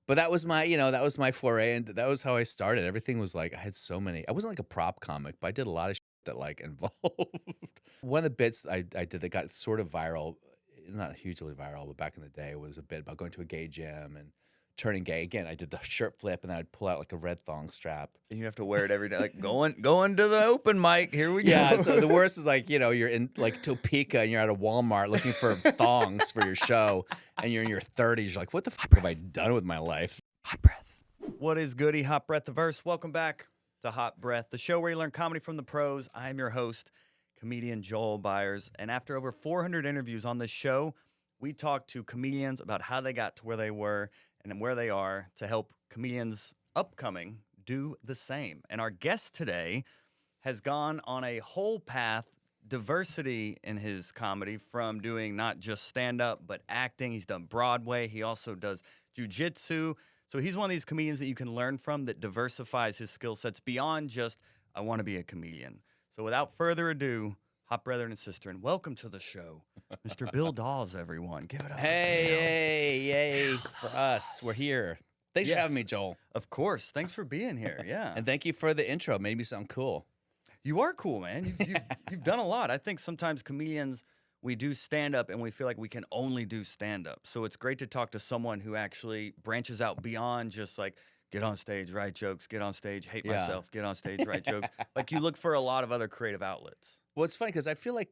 But that was my, that was my foray, and that was how I started. Everything was like I had so many. I wasn't like a prop comic, but I did a lot of shit that like involved. One of the bits I did that got sort of viral, not hugely viral, but back in the day was a bit about going to a gay gym and turning gay. Again, I did the shirt flip, and then I'd pull out like a red thong strap. And you have to wear it every day. Like going to the open mic. Here we go. Yeah, so the worst is like, you're in like Topeka and you're at a Walmart looking for thongs for your show, and you're in your 30s. You're like, what the fuck have I done with my life? Hot Breath. What is goody? Hot Breath the Verse. Welcome back to Hot Breath, the show where you learn comedy from the pros. I'm your host, comedian Joel Byers. And after over 400 interviews on this show, we talk to comedians about how they got to where they were and where they are to help comedians upcoming do the same. And our guest today has gone on a whole path, diversity in his comedy, from doing not just stand-up, but acting. He's done Broadway. He also does jiu-jitsu. So he's one of these comedians that you can learn from that diversifies his skill sets beyond just, I want to be a comedian. So without further ado, hot brethren and sister, and welcome to the show, Mr. Bill Dawes, everyone. Give it up. Hey, yay for us. We're here. Thanks for having me, Joel. Of course. Thanks for being here. Yeah. And thank you for the intro. It made me sound cool. You are cool, man. You've done a lot. I think sometimes comedians, we do stand-up and we feel like we can only do stand-up. So it's great to talk to someone who actually branches out beyond just like, get on stage, write jokes, get on stage, hate myself, get on stage, write jokes. Like you look for a lot of other creative outlets. Well, it's funny because I feel like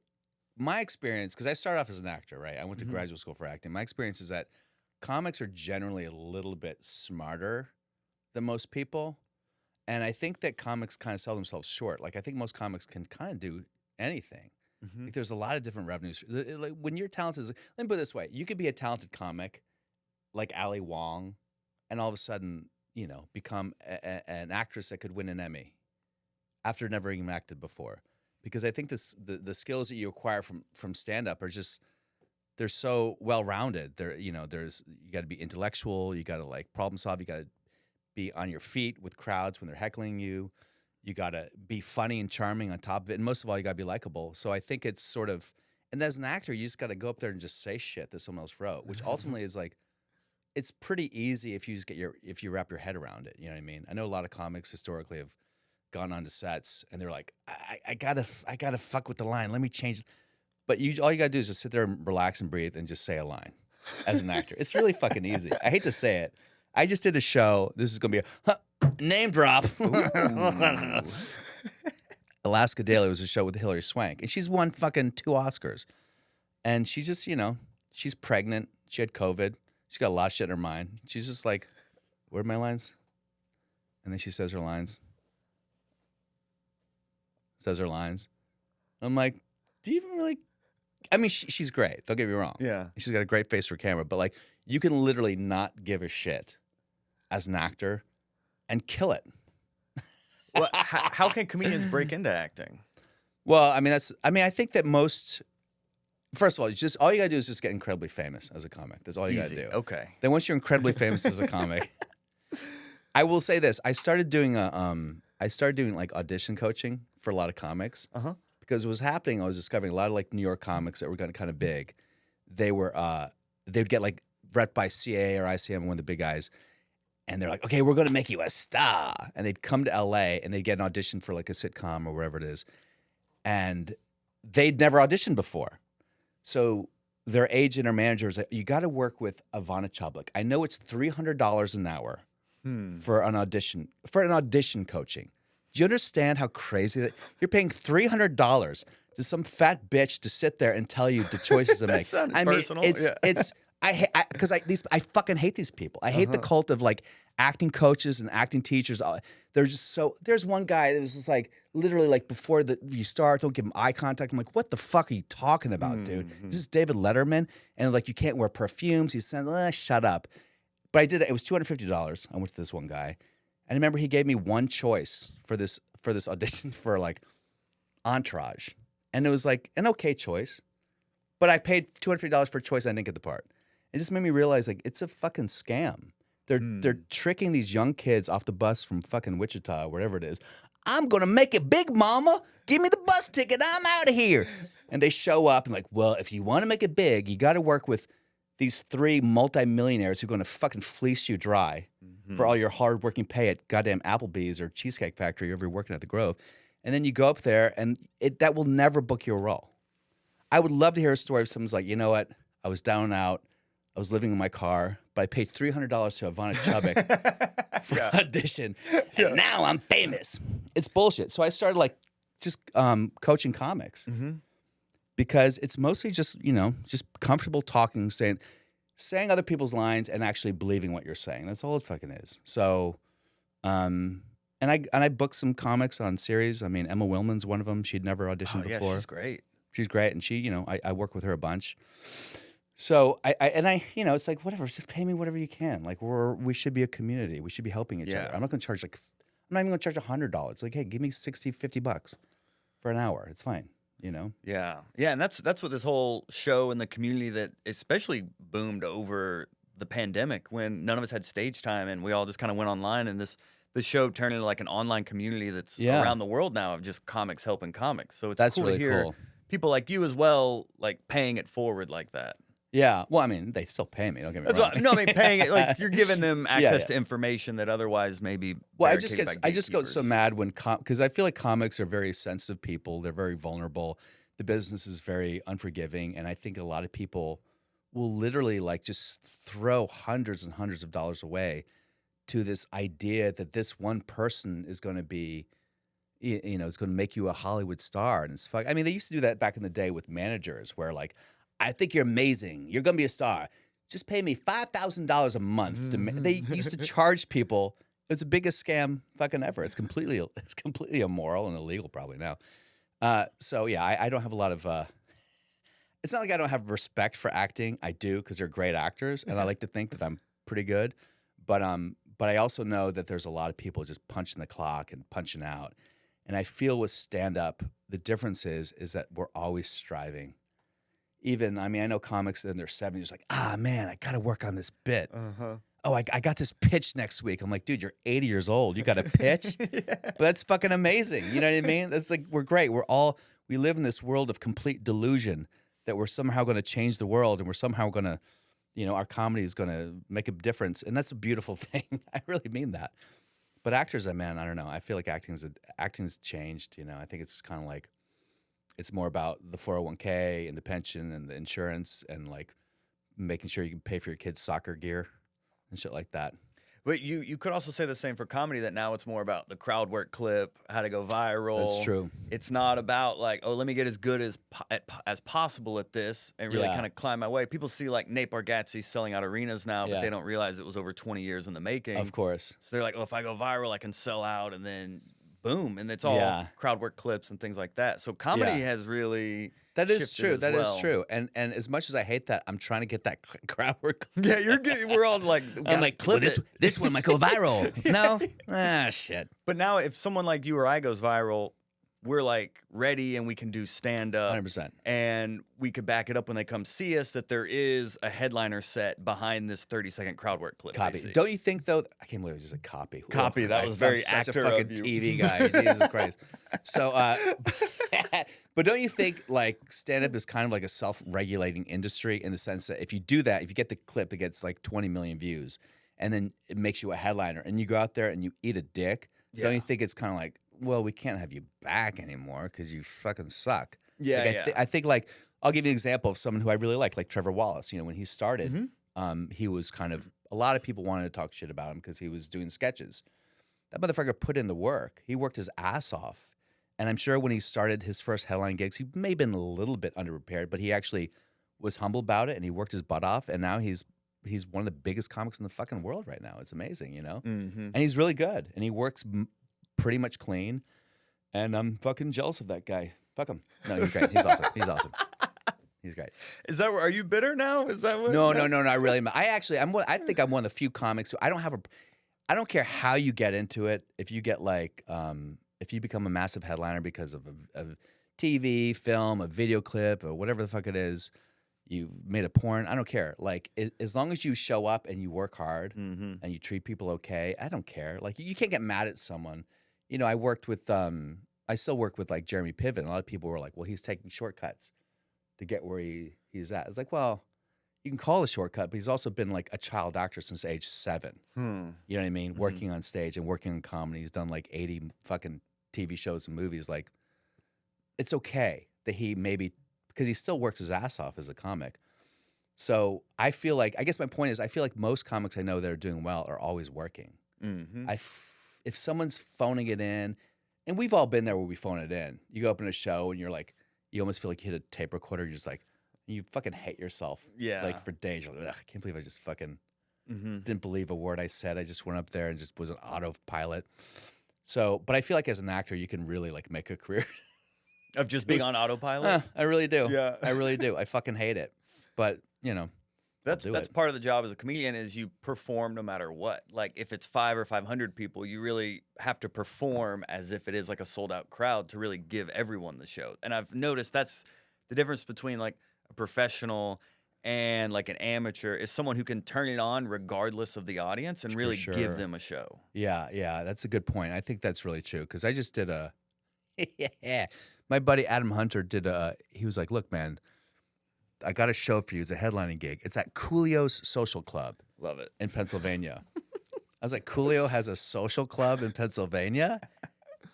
my experience, because I started off as an actor, right? I went to graduate school for acting. My experience is that comics are generally a little bit smarter than most people. And I think that comics kind of sell themselves short. Like I think most comics can kind of do anything. Like there's a lot of different revenues. Like when you're talented, let me put it this way. You could be a talented comic like Ali Wong and all of a sudden, become an actress that could win an Emmy after never even acted before. Because I think the skills that you acquire from stand-up are just, they're so well-rounded. You got to be intellectual, you got to like problem solve, you got to be on your feet with crowds when they're heckling you. You got to be funny and charming on top of it. And most of all, you got to be likable. So I think it's sort of, and as an actor, you just got to go up there and just say shit that someone else wrote, which ultimately is like, it's pretty easy if you just if you wrap your head around it. You know what I mean? I know a lot of comics historically have gone onto sets and they're like, I gotta fuck with the line. Let me change. But all you gotta do is just sit there and relax and breathe and just say a line as an actor. It's really fucking easy. I hate to say it. I just did a show. This is gonna be a name drop. Alaska Daily was a show with Hilary Swank, and she's won fucking 2 Oscars. And she just, she's pregnant. She had COVID. She's got a lot of shit in her mind. She's just like, where are my lines? And then she says her lines. Says her lines. I'm like, do you even really? I mean, she's great. Don't get me wrong. Yeah. She's got a great face for camera, but like, you can literally not give a shit as an actor and kill it. Well, how can comedians break into acting? Well, I mean, I think that first of all, all you gotta do is just get incredibly famous as a comic. That's all you gotta do. Okay. Then once you're incredibly famous as a comic, I will say this: I started doing like audition coaching for a lot of comics because what was happening. I was discovering a lot of like New York comics that were getting kind of big. They'd get like rep by CA or ICM, one of the big guys, and they're like, okay, we're going to make you a star. And they'd come to LA and they'd get an audition for like a sitcom or wherever it is. And they'd never auditioned before. So their agent or manager was like, you got to work with Ivana Chubbuck. I know it's $300 an hour for an audition coaching. Do you understand how crazy that you're paying $300 to some fat bitch to sit there and tell you the choices to make? I mean, personal. I fucking hate these people. I hate the cult of like acting coaches and acting teachers. They're just so. There's one guy that was just like literally like before you start, don't give him eye contact. I'm like, what the fuck are you talking about, dude? This is David Letterman, and like you can't wear perfumes. He said, shut up. But I did it. It was $250. I went to this one guy, and I remember he gave me one choice for this audition for like Entourage, and it was like an okay choice, but I paid $250 for a choice. I didn't get the part. It just made me realize like it's a fucking scam. They're tricking these young kids off the bus from fucking Wichita or whatever it is. I'm gonna make it big, mama. Give me the bus ticket. I'm out of here. And they show up and like, well, if you want to make it big, you got to work with these 3 multimillionaires who are going to fucking fleece you dry for all your hardworking pay at goddamn Applebee's or Cheesecake Factory, if you're working at the Grove. And then you go up there, and that will never book you a role. I would love to hear a story of someone's like, you know what? I was down and out. I was living in my car, but I paid $300 to Ivana Chubbuck for an audition, and now I'm famous. It's bullshit. So I started like just coaching comics because it's mostly just, you know, just comfortable talking, saying other people's lines and actually believing what you're saying. That's all it fucking is. So, and I booked some comics on series. I mean, Emma Willman's one of them. She'd never auditioned before. She's great. She's great, and she, you know, I work with her a bunch. So I, you know, it's like whatever. Just pay me whatever you can. Like we should be a community. We should be helping each other. I'm not going to charge I'm not even going to charge $100. Like, hey, give me $50 for an hour. It's fine. You know? Yeah, and that's what this whole show and the community that especially boomed over the pandemic when none of us had stage time and we all just kind of went online, and this show turned into like an online community that's around the world now of just comics helping comics. So it's cool really to hear cool. People like you as well, like paying it forward like that. Yeah. Well, I mean, they still pay me. Don't get me wrong. No, I mean paying it like you're giving them access to information that otherwise maybe. Well, I just get so mad when because I feel like comics are very sensitive people. They're very vulnerable. The business is very unforgiving, and I think a lot of people will literally like just throw hundreds and hundreds of dollars away to this idea that this one person is going to be, you know, it's going to make you a Hollywood star. And it's I mean, they used to do that back in the day with managers where like, I think you're amazing. You're going to be a star. Just pay me $5,000 a month. They used to charge people. It's the biggest scam fucking ever. It's completely immoral and illegal probably now. So yeah, I don't have a lot of, it's not like I don't have respect for acting. I do, because they're great actors. And I like to think that I'm pretty good. But I also know that there's a lot of people just punching the clock and punching out. And I feel with stand-up, the difference is that we're always striving. Even, I mean, I know comics in their 70s like, man, I got to work on this bit. Oh, I got this pitch next week. I'm like, dude, you're 80 years old. You got a pitch? But that's fucking amazing. You know what I mean? That's like, we're great. We live in this world of complete delusion that we're somehow going to change the world, and we're somehow going to, you know, our comedy is going to make a difference. And that's a beautiful thing. I really mean that. But actors, man, I don't know. I feel like acting's changed. You know, I think it's kind of like, it's more about the 401k and the pension and the insurance and like making sure you can pay for your kids' soccer gear and shit like that. But you could also say the same for comedy, that now it's more about the crowd work clip, how to go viral. That's true. It's not about like, oh, let me get as good as possible at this and really kind of climb my way. People see like Nate Bargatze selling out arenas now, but they don't realize it was over 20 years in the making. Of course. So they're like, oh, if I go viral, I can sell out, and then boom, and it's all crowd work clips and things like that. So comedy has really that is true. That is true. And as much as I hate that, I'm trying to get that crowd work. Yeah, you're getting. We're all like, I'm like, clip it. This one might go viral. No, shit. But now, if someone like you or I goes viral, we're like ready and we can do stand up 100%. And we could back it up when they come see us that there is a headliner set behind this 30-second crowd work clip. Copy. Don't you think though? I can't believe it was just a copy. Copy. That was very actor a fucking of you. TV guy. Jesus Christ. So, but don't you think like stand up is kind of like a self-regulating industry in the sense that if you do that, if you get the clip that gets like 20 million views, and then it makes you a headliner, and you go out there and you eat a dick, don't you think it's kind of like, well, we can't have you back anymore because you fucking suck. Yeah, like, I think like, I'll give you an example of someone who I really like Trevor Wallace. You know, when he started, he was kind of, a lot of people wanted to talk shit about him because he was doing sketches. That motherfucker put in the work. He worked his ass off. And I'm sure when he started his first headline gigs, he may have been a little bit underprepared, but he actually was humble about it, and he worked his butt off. And now he's one of the biggest comics in the fucking world right now. It's amazing, you know? And he's really good. And he works pretty much clean, and I'm fucking jealous of that guy. Fuck him. No, he's great. He's awesome. He's awesome. He's great. Is that? Are you bitter now? Is that what? No. I really am. I think I'm one of the few comics who I don't care how you get into it. If you get like, if you become a massive headliner because of a TV, film, a video clip, or whatever the fuck it is, you made a porn. I don't care. Like, as long as you show up and you work hard and you treat people okay, I don't care. Like, you can't get mad at someone. You know, I still work with like Jeremy Piven. A lot of people were like, well, he's taking shortcuts to get where he's at. It's like, well, you can call it a shortcut, but he's also been like a child actor since age 7. You know what I mean? Working on stage and working in comedy. He's done like 80 fucking TV shows and movies. Like, it's okay that he maybe, because he still works his ass off as a comic. So I feel like, I guess my point is, I feel like most comics I know that are doing well are always working. If someone's phoning it in, and we've all been there where we phone it in. You go up in a show and you're like, you almost feel like you hit a tape recorder. You're just like, you fucking hate yourself. Yeah. Like for days. You're like, I can't believe I just fucking didn't believe a word I said. I just went up there and just was an autopilot. So, but I feel like as an actor, you can really like make a career of just being on autopilot. I really do. Yeah. I really do. I fucking hate it. But, you know, that's part of the job as a comedian is you perform no matter what. Like if it's 5 or 500 people, you really have to perform as if it is like a sold out crowd to really give everyone the show. And I've noticed that's the difference between like a professional and like an amateur is someone who can turn it on regardless of the audience and really give them a show. Yeah, that's a good point. I think that's really true because I just did a my buddy Adam Hunter did he was like, look, man, I got a show for you. It's a headlining gig. It's at Coolio's Social Club. Love it. In Pennsylvania. I was like, Coolio has a social club in Pennsylvania?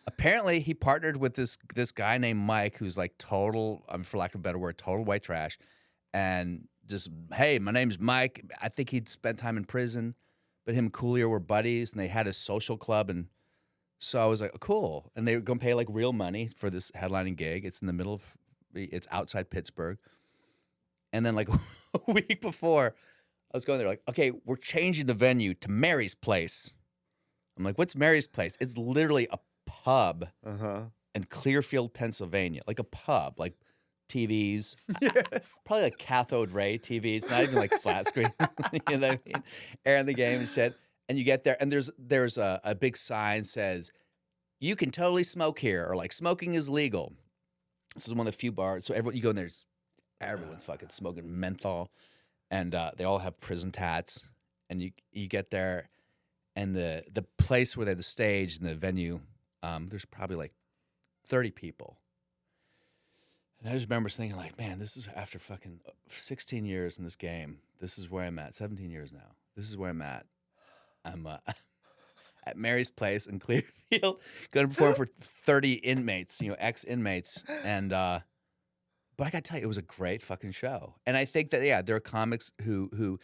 Apparently, he partnered with this guy named Mike, who's like total, for lack of a better word, total white trash. And just, hey, my name's Mike. I think he'd spent time in prison, but him and Coolio were buddies, and they had a social club. And so I was like, oh, cool. And they were going to pay like real money for this headlining gig. It's in the middle of, it's outside Pittsburgh. And then like a week before, I was going there like, okay, we're changing the venue to Mary's Place. I'm like, what's Mary's Place? It's literally a pub in Clearfield, Pennsylvania. Like a pub, like TVs. Yes. Probably like cathode ray TVs, not even like flat screen. You know what I mean? Airing the game and shit. And you get there, and there's a big sign says, you can totally smoke here, or like smoking is legal. This is one of the few bars. So everyone, you go in there, everyone's fucking smoking menthol, and they all have prison tats. And you get there, and the place where they had the stage and the venue, there's probably like 30 people. And I just remember thinking like, man, this is after fucking 16 years in this game. This is where I'm at. 17 years now. This is where I'm at. I'm at Mary's Place in Clearfield, going to perform for 30 inmates, ex-inmates, and but I gotta tell you, it was a great fucking show. And I think that there are comics who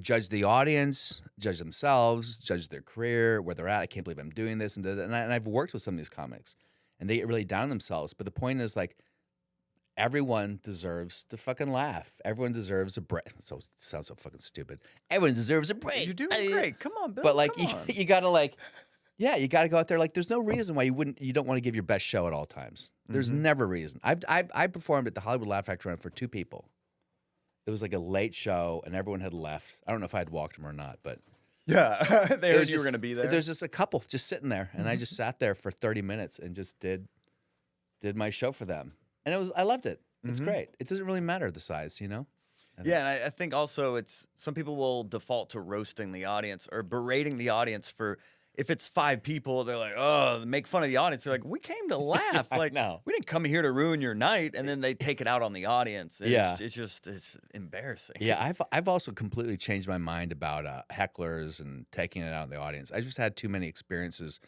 judge the audience, judge themselves, judge their career, where they're at. I can't believe I'm doing this, and I've worked with some of these comics, and they get really down on themselves. But the point is, like, everyone deserves to fucking laugh. Everyone deserves a break. So it sounds so fucking stupid. Everyone deserves a break. You're doing great. Come on, Bill. But like, you gotta like, you gotta go out there. Like, there's no reason why you don't want to give your best show at all times. There's never a reason. I performed at the Hollywood Laugh Factory for 2 people. It was like a late show, and everyone had left. I don't know if I had walked them or not, but yeah, they heard you were going to be there. There's just a couple just sitting there, and I just sat there for 30 minutes and just did my show for them, and I loved it. It's great. It doesn't really matter the size, Yeah, and I think also it's some people will default to roasting the audience or berating the audience for if it's 5 people, they're like, oh, make fun of the audience. They're like, we came to laugh. Like, no, we didn't come here to ruin your night. And then they take it out on the audience. It's embarrassing. Yeah, I've also completely changed my mind about hecklers and taking it out on the audience. I just had too many experiences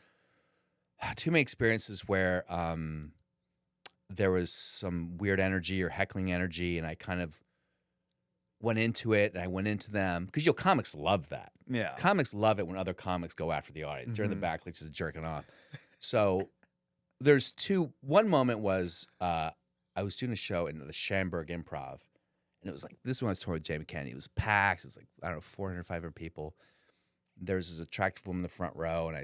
where there was some weird energy or heckling energy, and I kind of went into it, and I went into them because comics love that. Yeah, comics love it when other comics go after the audience. They're in the back, like just jerking off. So there's 2. One moment was I was doing a show in the Shamburg Improv, and it was like this one I was touring with Jamie Kennedy. It was packed. It was like 400, 500 people. There's this attractive woman in the front row, and I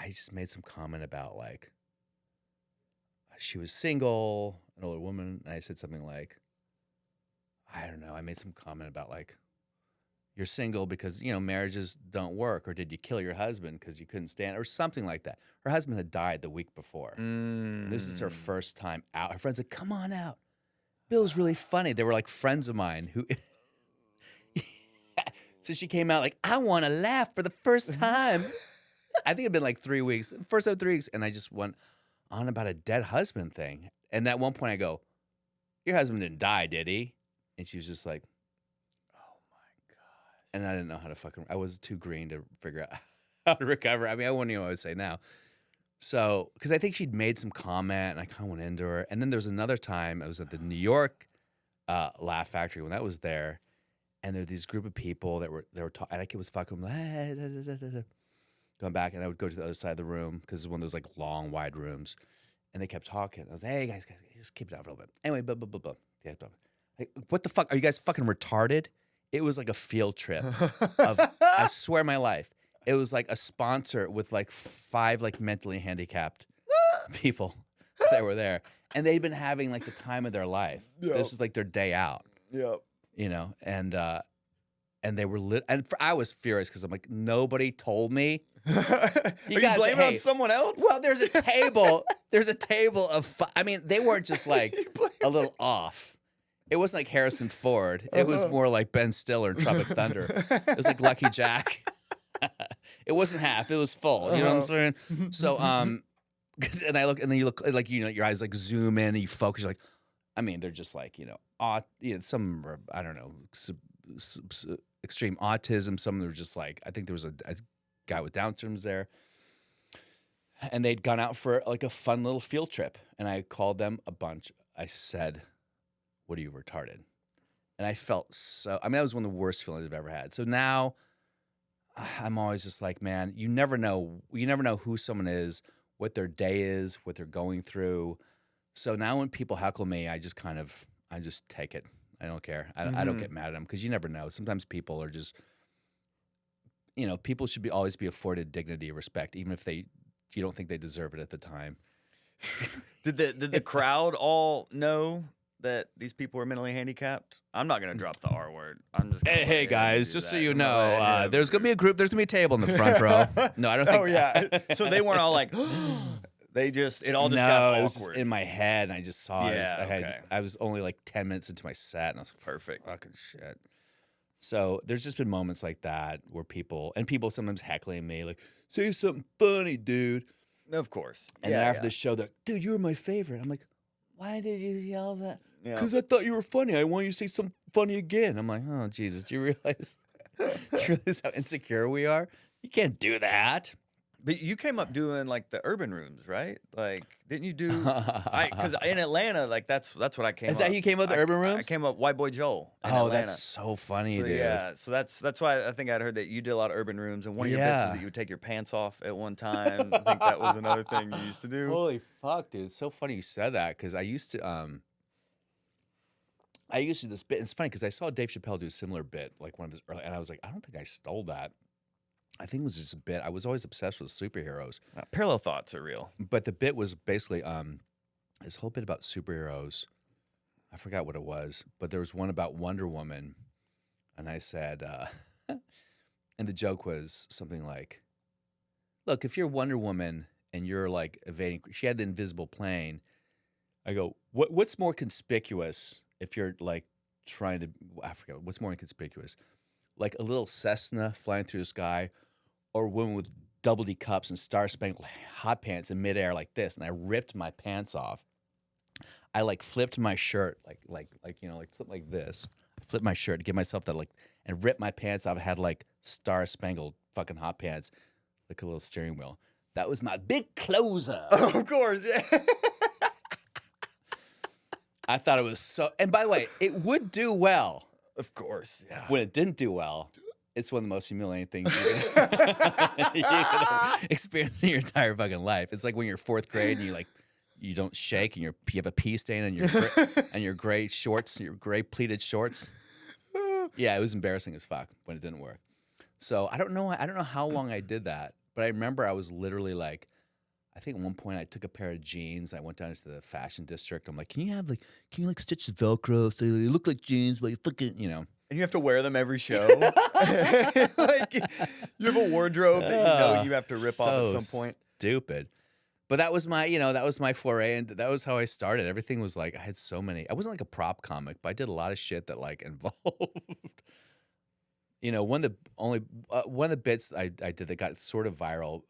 just made some comment about like she was single, an older woman, and I said something like, I don't know. I made some comment about like, you're single because, marriages don't work, or did you kill your husband because you couldn't stand, or something like that. Her husband had died the week before. This is her first time out. Her friends said, come on out. Bill's really funny. They were like friends of mine who, so she came out like, I want to laugh for the first time. I think it'd been like 3 weeks, first time in 3 weeks. And I just went on about a dead husband thing. And at one point I go, your husband didn't die, did he? And she was just like, and I didn't know how to I was too green to figure out how to recover. I mean, I wouldn't even know what I would say now. So, because I think she'd made some comment, and I kind of went into her. And then there was another time I was at the New York Laugh Factory when that was there, and there were these group of people that were talking, and I was fucking going back, and I would go to the other side of the room because it's one of those like long, wide rooms, and they kept talking. I was like, "Hey guys, just keep it out for a little bit." Anyway, blah blah blah blah. Yeah, blah. Like, what the fuck? Are you guys fucking retarded? It was like a field trip of, I swear my life. It was like a sponsor with like 5 like mentally handicapped people that were there. And they'd been having like the time of their life. Yep. This is like their day out. Yep. You know, and they were lit. And I was furious because I'm like, nobody told me. Are you blaming on someone else? Well, there's a table. There's a table of, I mean, they weren't just like a little off. It wasn't like Harrison Ford. It was more like Ben Stiller in Tropic Thunder. It was like Lucky Jack. It wasn't half. It was full. You know what I'm saying? So, and I look, and then you look like, you know, your eyes like zoom in and you focus. You're like, I mean, they're just like, you know, some are, I don't know, extreme autism. Some of them were just like, I think there was a guy with Down syndrome there. And they'd gone out for like a fun little field trip. And I called them a bunch. I said, "What are you, retarded?" And I felt so, I mean, that was one of the worst feelings I've ever had. So now I'm always just like, man, you never know who someone is, what their day is, what they're going through. So now when people heckle me, I just take it. I don't care. I don't get mad at them because you never know. Sometimes people are just, you know, people should always be afforded dignity, respect, even if you don't think they deserve it at the time. Did the crowd all know that these people are mentally handicapped? I'm not gonna drop the R word. I'm just gonna hey guys, just so you know, there's gonna be a a table in the front row. No, I don't think. Oh yeah. So they weren't all like. It all just got awkward. It was just in my head, and I just saw it. Yeah, I was only like 10 minutes into my set, and I was like, perfect. Fucking shit. So there's just been moments like that where people sometimes heckling me, like, say something funny, dude. Of course. And then after the show, they're, dude, you were my favorite. I'm like, why did you yell that? Because I thought you were funny. I want you to say something funny again. I'm like, oh, Jesus, do you realize how insecure we are? You can't do that. But you came up doing like the urban rooms, right? Like, didn't you do? Because in Atlanta, like that's what I came. Is that you came up the urban rooms? I came up White Boy Joel. Oh, Atlanta. That's so funny, dude. Yeah, so that's why I think I'd heard that you did a lot of urban rooms, and one of your bits was that you would take your pants off at one time. I think that was another thing you used to do. Holy fuck, dude! It's so funny you said that because I used to this bit. It's funny because I saw Dave Chappelle do a similar bit, like one of his early, and I was like, I don't think I stole that. I think it was just a bit. I was always obsessed with superheroes. Parallel thoughts are real. But the bit was basically this whole bit about superheroes. I forgot what it was, but there was one about Wonder Woman. And I said, and the joke was something like, look, if you're Wonder Woman and you're like evading, she had the invisible plane. I go, what's more conspicuous if you're like trying to, I forget, what's more inconspicuous? Like a little Cessna flying through the sky, or a woman with double D cups and star-spangled hot pants in midair like this, and I ripped my pants off. I like flipped my shirt like you know, like something like this. I flipped my shirt to give myself that, like, and ripped my pants off. I had like star-spangled fucking hot pants, like a little steering wheel. That was my big closer. Oh, of course, yeah. I thought it was so. And by the way, it would do well. Of course, yeah. When it didn't do well, it's one of the most humiliating things you can experience in your entire fucking life. It's like when you're 4th grade and you don't shake and you have a pee stain on your gray shorts, your gray pleated shorts. Yeah, it was embarrassing as fuck when it didn't work. So I don't know how long I did that, but I remember I was literally like, I think at one point I took a pair of jeans. I went down to the fashion district. I'm like, can you stitch the Velcro so they look like jeans, but you fucking, you know. And you have to wear them every show. Like, you have a wardrobe that you know you have to rip off at some point. Stupid. But that was my foray, and that was how I started. Everything was like, I had so many. I wasn't like a prop comic, but I did a lot of shit that like involved. You know, one of the bits I did that got sort of viral,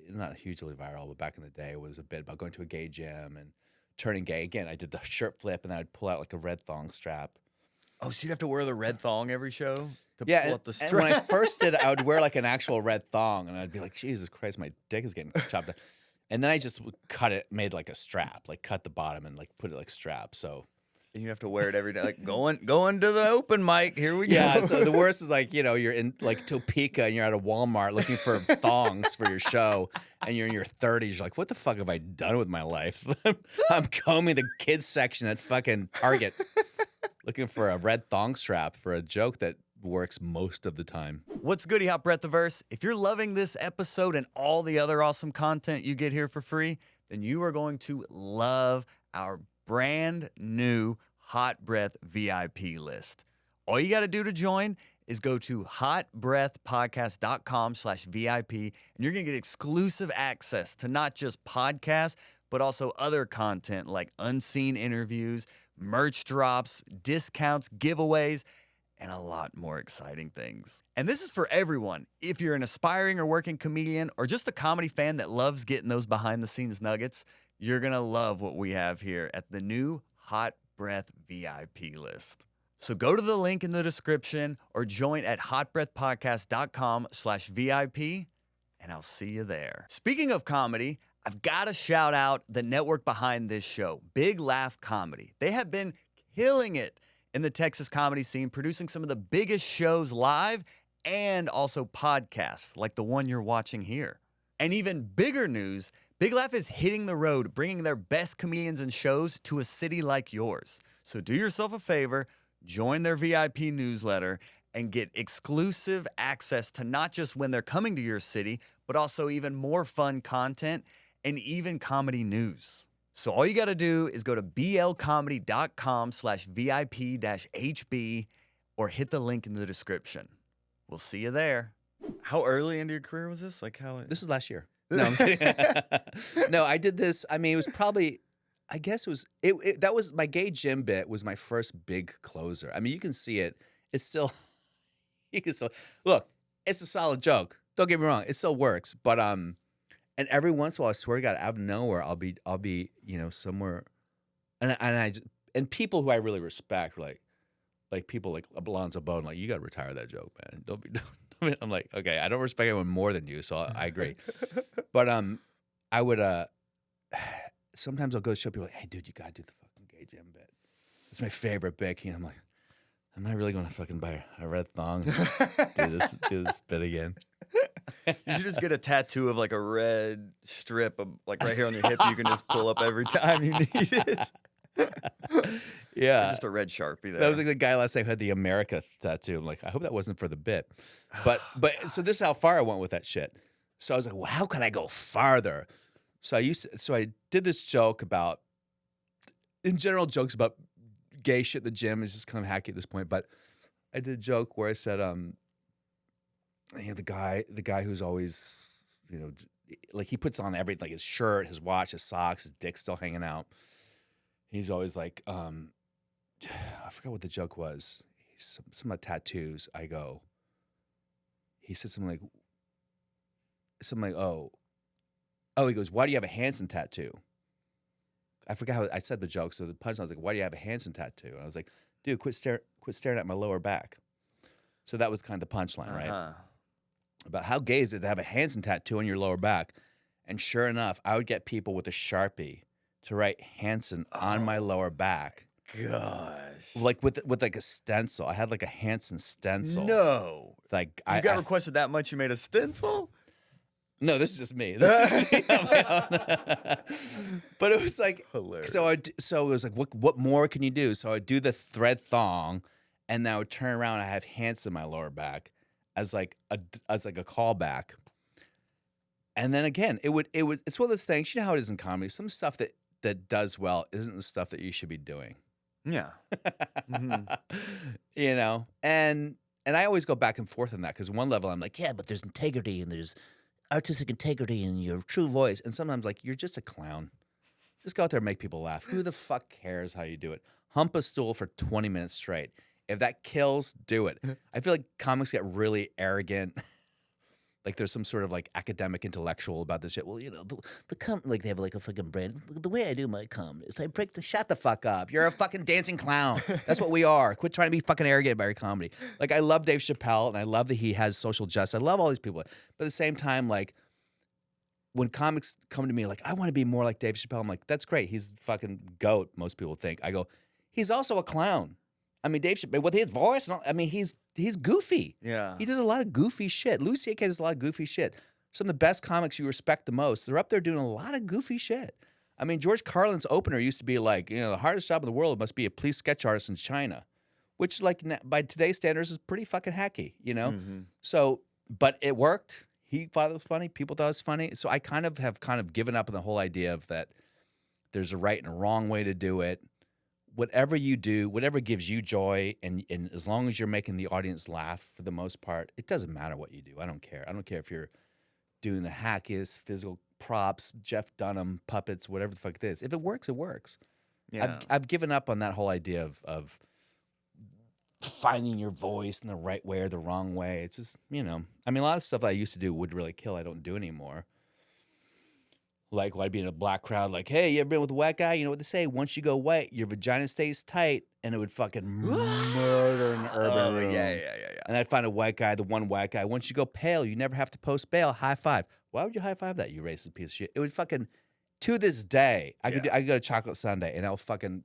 not hugely viral, but back in the day, was a bit about going to a gay gym and turning gay. Again, I did the shirt flip, and then I'd pull out like a red thong strap. Oh, so you'd have to wear the red thong every show to Yeah, pull up the and strap? when I first did it, I would wear like an actual red thong, and I'd be like, Jesus Christ, my dick is getting chopped off. And then I just would cut it, made like a strap, like cut the bottom and like put it like strap. So And you have to wear it every day. Like, going to the open mic. Here we go. yeah, so the worst is like, you're in like Topeka and you're at a Walmart looking for thongs for your show, and you're in your 30s. You're like, what the fuck have I done with my life? I'm combing the kids section at fucking Target looking for a red thong strap for a joke that works most of the time. What's goody, Hot Breath the Verse? If you're loving this episode and all the other awesome content you get here for free, then you are going to love our brand new Hot Breath VIP list. All you got to do to join is go to hotbreathpodcast.com/VIP, and you're going to get exclusive access to not just podcasts, but also other content like unseen interviews, merch drops, discounts, giveaways, and a lot more exciting things. And this is for everyone. If you're an aspiring or working comedian or just a comedy fan that loves getting those behind-the-scenes nuggets, you're going to love what we have here at the new Hot Breath VIP list. So go to the link in the description or join at hotbreathpodcast.com/VIP, and I'll see you there. Speaking of comedy, I've got to shout out the network behind this show, Big Laugh Comedy. They have been killing it in the Texas comedy scene, producing some of the biggest shows live and also podcasts like the one you're watching here. And even bigger news, Big Laugh is hitting the road, bringing their best comedians and shows to a city like yours. So do yourself a favor, join their VIP newsletter, and get exclusive access to not just when they're coming to your city, but also even more fun content and even comedy news. So all you got to do is go to blcomedy.com/VIP-HB or hit the link in the description. We'll see you there. How early into your career was this? Like how? This is last year. No, I'm kidding. No, I did this. I mean, it was probably, I guess it was, that was my gay gym bit was my first big closer. I mean, you can see it. It's still, you can still, look, it's a solid joke. Don't get me wrong. It still works. But, and every once in a while, I swear to God, out of nowhere, I'll be, somewhere, and people who I really respect, like people like Alonzo Bone, like, you got to retire that joke, man. Don't be, I'm like, okay, I don't respect anyone more than you, so I agree. But I would sometimes I'll go show people like, hey, dude, you got to do the fucking gay gym bit. It's my favorite bit. I'm like, am I really going to fucking buy a red thong? do this bit again. You should just get a tattoo of like a red strip of like right here on your hip. You can just pull up every time you need it. Yeah, or just a red Sharpie there. That was like the guy last night who had the America tattoo. I'm like, I hope that wasn't for the bit. But so this is how far I went with that shit. So I was like, well, how can I go farther? So I did this joke about, in general, jokes about gay shit in the gym is just kind of hacky at this point. But I did a joke where I said, the guy who's always, like he puts on everything, like his shirt, his watch, his socks, his dick's still hanging out. He's always like, I forgot what the joke was. Some of the tattoos. He said something like, oh, he goes, why do you have a Hanson tattoo? I forgot how I said the joke. So the punchline was like, why do you have a Hanson tattoo? And I was like, dude, quit staring at my lower back. So that was kind of the punchline, right? About how gay is it to have a Hanson tattoo on your lower back? And sure enough, I would get people with a Sharpie to write Hanson on my lower back. Gosh. Like with like a stencil. I had like a Hanson stencil. No. Like you got requested that much, you made a stencil? No, this is just me. This is me on my own. But it was like hilarious. So it was like, what more can you do? So I would do the thread thong, and then I would turn around and I have Hanson on my lower back as like a callback. And then again, it's one of those things. You know how it is in comedy. Some stuff that does well isn't the stuff that you should be doing. Yeah. Mm-hmm. And I always go back and forth on that because one level I'm like, yeah, but there's integrity and there's artistic integrity and your true voice. And sometimes like you're just a clown. Just go out there and make people laugh. Who the fuck cares how you do it? Hump a stool for 20 minutes straight. If that kills, do it. I feel like comics get really arrogant. Like there's some sort of like academic intellectual about this shit. Well, you know, like they have like a fucking brand. The way I do my comedy is I break the shut the fuck up. You're a fucking dancing clown. That's what we are. Quit trying to be fucking arrogant about your comedy. Like I love Dave Chappelle and I love that he has social justice. I love all these people. But at the same time, like when comics come to me like, I want to be more like Dave Chappelle, I'm like, that's great. He's the fucking GOAT, most people think. I go, he's also a clown. I mean, Dave Chappelle, with his voice, and all, I mean, he's goofy. Yeah. He does a lot of goofy shit. Louis C.K. does a lot of goofy shit. Some of the best comics you respect the most, they're up there doing a lot of goofy shit. I mean, George Carlin's opener used to be like, you know, the hardest job in the world must be a police sketch artist in China, which, like, by today's standards is pretty fucking hacky, you know? So, but it worked. He thought it was funny. People thought it was funny. So I have given up on the whole idea of that there's a right and a wrong way to do it. Whatever you do, whatever gives you joy, and as long as you're making the audience laugh for the most part, it doesn't matter what you do. I don't care. I don't care if you're doing the hackiest physical props, Jeff Dunham puppets, whatever the fuck it is. If it works, it works. Yeah. I've given up on that whole idea of finding your voice in the right way or the wrong way. It's just, you know, I mean, a lot of stuff I used to do would really kill. I don't do anymore. Like, when I'd be in a black crowd, like, hey, you ever been with a white guy? You know what they say? Once you go white, your vagina stays tight, and it would fucking murder an urban room. Yeah. And I'd find a white guy, the one white guy. Once you go pale, you never have to post bail. High five. Why would you high five that, you racist piece of shit? It would fucking, to this day, I could go to Chocolate Sunday, and I'll fucking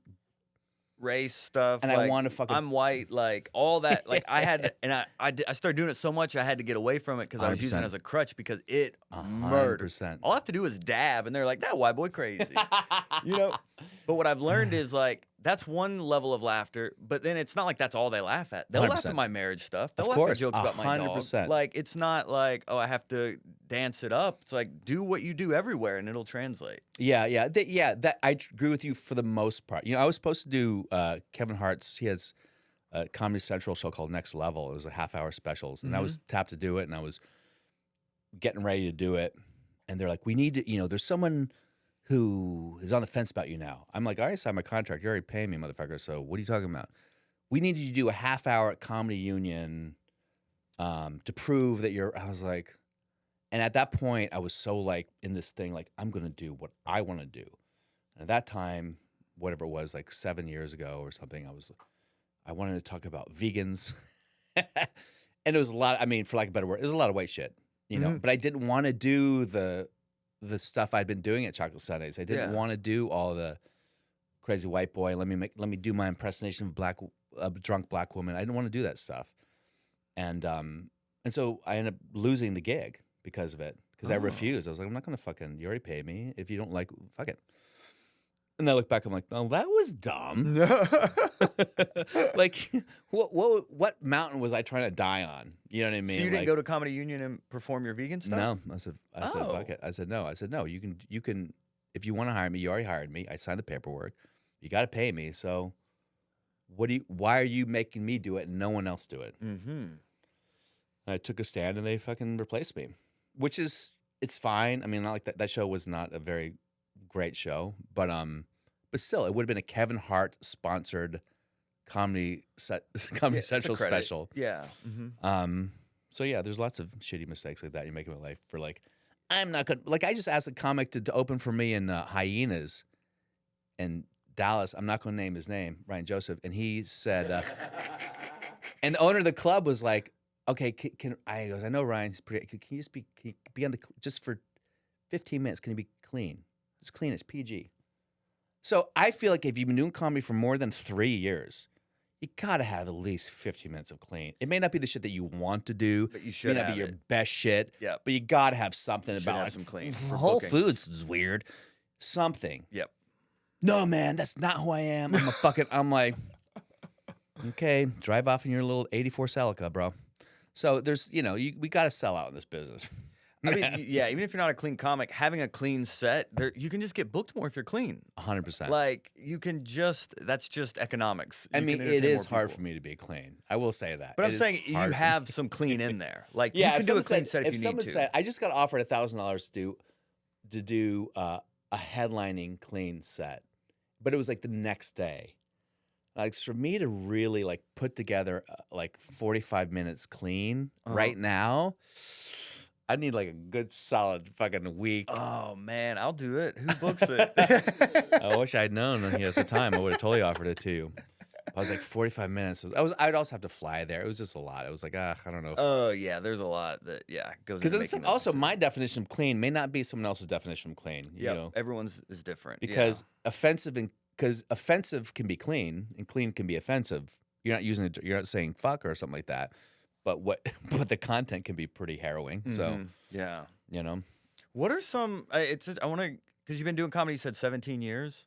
race stuff, and like, I want to fucking. I'm white, like all that. Like I had, to, and I started doing it so much I had to get away from it because I was using it as a crutch because it murdered. All I have to do is dab, and they're like, "That white boy crazy," you know. But what I've learned is like that's one level of laughter, but then it's not like that's all they laugh at. They'll 100%. laugh at my marriage stuff. They'll Of laugh course, at jokes about my dog. 100%. Like it's not like, oh, I have to dance it up. It's like do what you do everywhere, and it'll translate. Yeah. That I agree with you for the most part. You know, I was supposed to do Kevin Hart's. He has a Comedy Central show called Next Level. It was a half-hour specials, and I was tapped to do it, and I was getting ready to do it, and they're like, "We need to, you know, there's someone who is on the fence about you now." I'm like, "I already signed my contract. You're already paying me, motherfucker. So what are you talking about? We need you to do a half-hour at Comedy Union to prove that you're." I was like. And at that point, I was so like in this thing, like I'm going to do what I want to do. And at that time, whatever it was, like 7 years ago or something, I wanted to talk about vegans. And it was a lot, I mean, for lack of a better word, it was a lot of white shit, you know, but I didn't want to do the stuff I'd been doing at Chocolate Sundays. I didn't want to do all the crazy white boy. Let me do my impersonation of a drunk black woman. I didn't want to do that stuff. And so I ended up losing the gig. Because of it, because I refused. I was like, I'm not gonna fucking. You already paid me. If you don't like, fuck it. And I look back, I'm like, oh, that was dumb. Like, what mountain was I trying to die on? You know what I mean? So you didn't go to Comedy Union and perform your vegan stuff? No, I said, fuck it. I said no. You can, if you want to hire me, you already hired me. I signed the paperwork. You got to pay me. So, why are you making me do it and no one else do it? I took a stand and they fucking replaced me. Which is, it's fine. I mean, not like that show was not a very great show, but still, it would have been a Kevin Hart sponsored Comedy Central special. Yeah. So yeah, there's lots of shitty mistakes like that you make in my life. For like, I'm not gonna like. I just asked a comic to open for me in Hyenas in Dallas. I'm not gonna name his name, Ryan Joseph, and he said, and the owner of the club was like. Okay, can I goes? I know Ryan's pretty. Can you just be on the just for 15 minutes? Can you be clean? Just clean. It's PG. So I feel like if you've been doing comedy for more than 3 years, you gotta have at least 15 minutes of clean. It may not be the shit that you want to do. But you should. It may not be your best shit. Yep. But you gotta have something about have like, some clean. Whole Foods is weird. Something. Yep. No, man, that's not who I am. I'm like, okay, drive off in your little 84 Celica, bro. So there's, you know, we got to sell out in this business. I mean, yeah, even if you're not a clean comic, having a clean set, you can just get booked more if you're clean. 100%. Like, you can that's just economics. I mean, it is hard for me to be clean. I will say that. But I'm saying you have some clean in there. Like, yeah, you can do a clean set if you need to. Someone said, I just got offered $1,000 to do a headlining clean set, but it was like the next day. Like for me to really like put together like 45 minutes clean right now, I need like a good solid fucking week. Oh man, I'll do it. Who books it? I wish I'd known at the time. I would have totally offered it to you. I was like 45 minutes. I'd also have to fly there. It was just a lot. It was like, I don't know. Oh yeah, there's a lot that goes. Because also my definition of clean may not be someone else's definition of clean. Yeah, You know? everyone's is different. Because offensive can be clean and clean can be offensive. You're not using it. You're not saying fuck or something like that. But but the content can be pretty harrowing. So yeah, you know. What are some? I want to because you've been doing comedy. You said 17 years.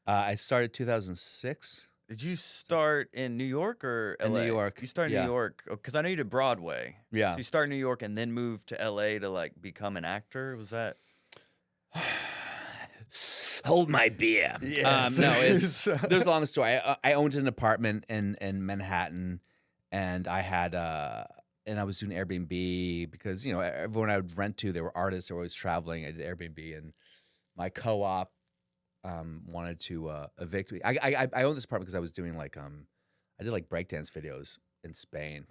I started 2006. Did you start in New York or LA? In New York. You started in New York because I know you did Broadway. Yeah. So you started in New York and then moved to LA to like become an actor. Was that? Hold my beer. Yes. No, there's a long story. I owned an apartment in Manhattan, and I was doing Airbnb because everyone I would rent to, they were artists, they were always traveling. I did Airbnb, and my co-op wanted to evict me. I owned this apartment because I was doing like I did like breakdance videos in Spain.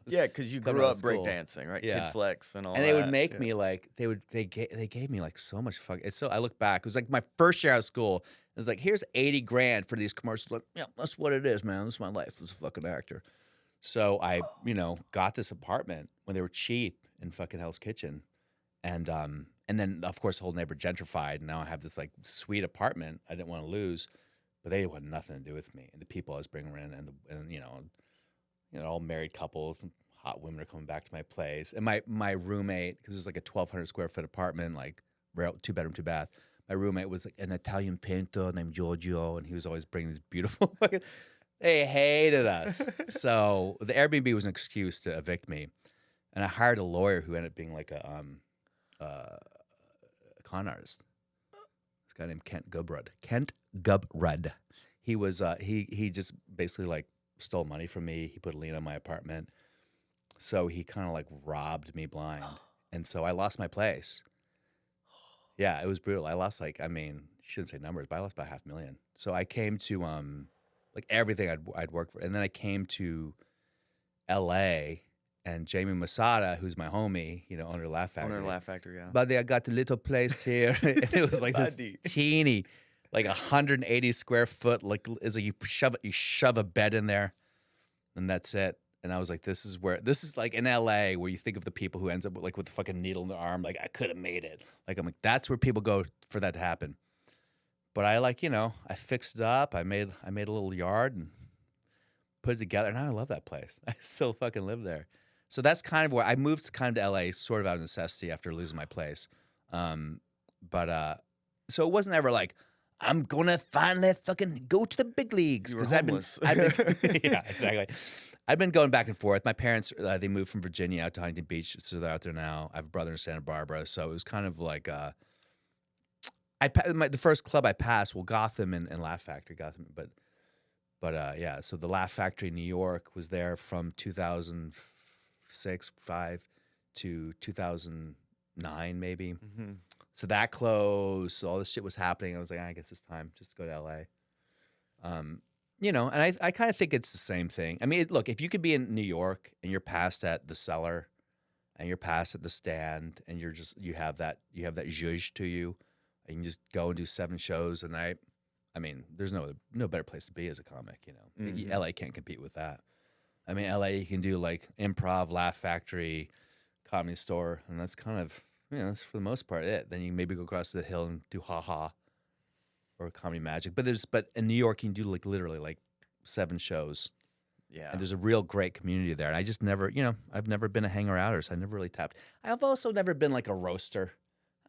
Because you grew up breakdancing, right? Yeah. Kid Flex and all that. And they would make me like they gave me like so much fuck. It's so I look back, it was like my first year out of school. It was like, here's $80,000 for these commercials. Like, yeah, that's what it is, man. This is my life as a fucking actor. So I, got this apartment when they were cheap in fucking Hell's Kitchen, and then of course the whole neighborhood gentrified. And now I have this like sweet apartment I didn't want to lose, but they had nothing to do with me and the people I was bringing in, and all married couples and hot women are coming back to my place. And my roommate, because it was like a 1,200 square foot apartment, like 2-bedroom, 2-bath. My roommate was like an Italian painter named Giorgio, and he was always bringing these beautiful fucking. They hated us. So the Airbnb was an excuse to evict me, and I hired a lawyer who ended up being like a con artist. This guy named Kent Gubrud. He was he just basically like stole money from me. He put a lien on my apartment. So he kind of like robbed me blind. And so I lost my place. Yeah, it was brutal. I lost you shouldn't say numbers, but I lost about $500,000. So I came to like everything I'd worked for. And then I came to LA, and Jamie Masada, who's my homie, owner of Laugh Factory. Owner of Laugh Factory, yeah. Buddy, I got the little place here. And it was like this teeny, like 180 square foot, like it's like you shove a bed in there, and that's it. And I was like, this is like in LA where you think of the people who ends up with the fucking needle in their arm, like I could have made it. Like I'm like, that's where people go for that to happen. But I I fixed it up. I made a little yard and put it together, and now I love that place. I still fucking live there. So that's kind of where I moved kind of to LA, sort of out of necessity after losing my place. So it wasn't ever like, I'm gonna finally fucking go to the big leagues, because I've been yeah, exactly. I've been going back and forth. My parents they moved from Virginia out to Huntington Beach, so they're out there now. I have a brother in Santa Barbara, so it was kind of like the first club I passed, Gotham and Laugh Factory, but yeah. So the Laugh Factory in New York was there from 2006-5 to 2009 maybe. Mm-hmm. So that closed. So all this shit was happening. I was like, I guess it's time just to go to LA. And I kind of think it's the same thing. I mean, look, if you could be in New York and you're passed at the Cellar and you're passed at the Stand and you have that zhuzh to you, and you can just go and do 7 shows a night. I mean, there's no better place to be as a comic, Mm-hmm. LA can't compete with that. I mean, LA, you can do like improv, Laugh Factory, Comedy Store, and that's kind of, that's for the most part it. Then you can maybe go across the hill and do Ha Ha or Comedy Magic. But in New York, you can do like literally like 7 shows. Yeah. And there's a real great community there. And I just never, I've never been a hanger-outer, so I never really tapped. I've also never been like a roaster.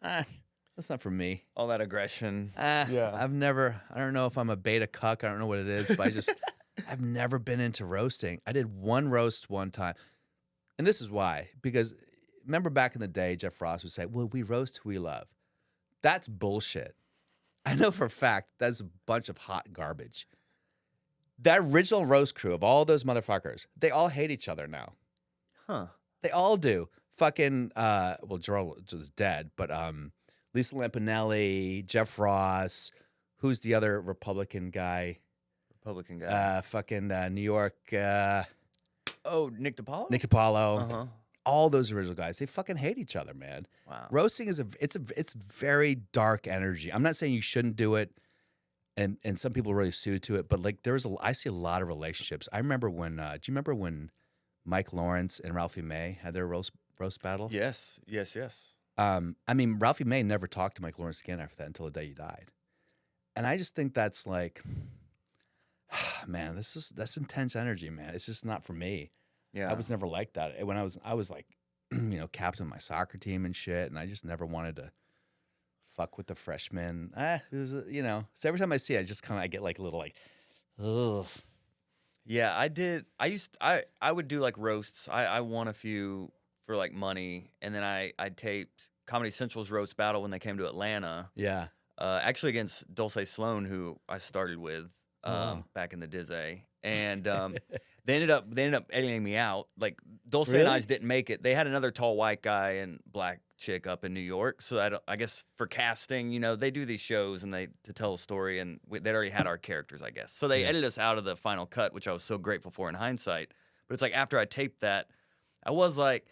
That's not for me. All that aggression. Yeah. I don't know if I'm a beta cuck. I don't know what it is, but I've never been into roasting. I did one roast one time. And this is why. Because remember back in the day, Jeff Ross would say, well, we roast who we love. That's bullshit. I know for a fact that's a bunch of hot garbage. That original roast crew of all those motherfuckers, they all hate each other now. Huh. They all do. Fucking, Gerald is dead, but Lisa Lampanelli, Jeff Ross, who's the other Republican guy? Fucking New York. Nick DiPaolo? Nick DiPaolo. Uh-huh. all those original guys, they fucking hate each other, man. Wow. Roasting is it's very dark energy. I'm not saying you shouldn't do it, and some people are really suited to it, but like I see a lot of relationships. I remember when do you remember when Mike Lawrence and Ralphie May had their roast battle? Yes. I mean, Ralphie May never talked to Mike Lawrence again after that until the day he died. And I just think that's like, man, that's intense energy, man. It's just not for me. Yeah. I was never like that. When I was like, captain of my soccer team and shit, and I just never wanted to fuck with the freshmen. It was, So every time I see it, I get like a little like, ugh. Yeah, I did. I would do like roasts. I won a few for like money, and then I taped Comedy Central's roast battle when they came to Atlanta. Yeah. Actually against Dulce Sloan, who I started with back in the Dizzy, and they ended up editing me out. Like Dulce and I didn't make it. They had another tall white guy and black chick up in New York. So I guess for casting, they do these shows and to tell a story, and they'd already had our characters, I guess. So they edited us out of the final cut, which I was so grateful for in hindsight. But it's like after I taped that, I was like,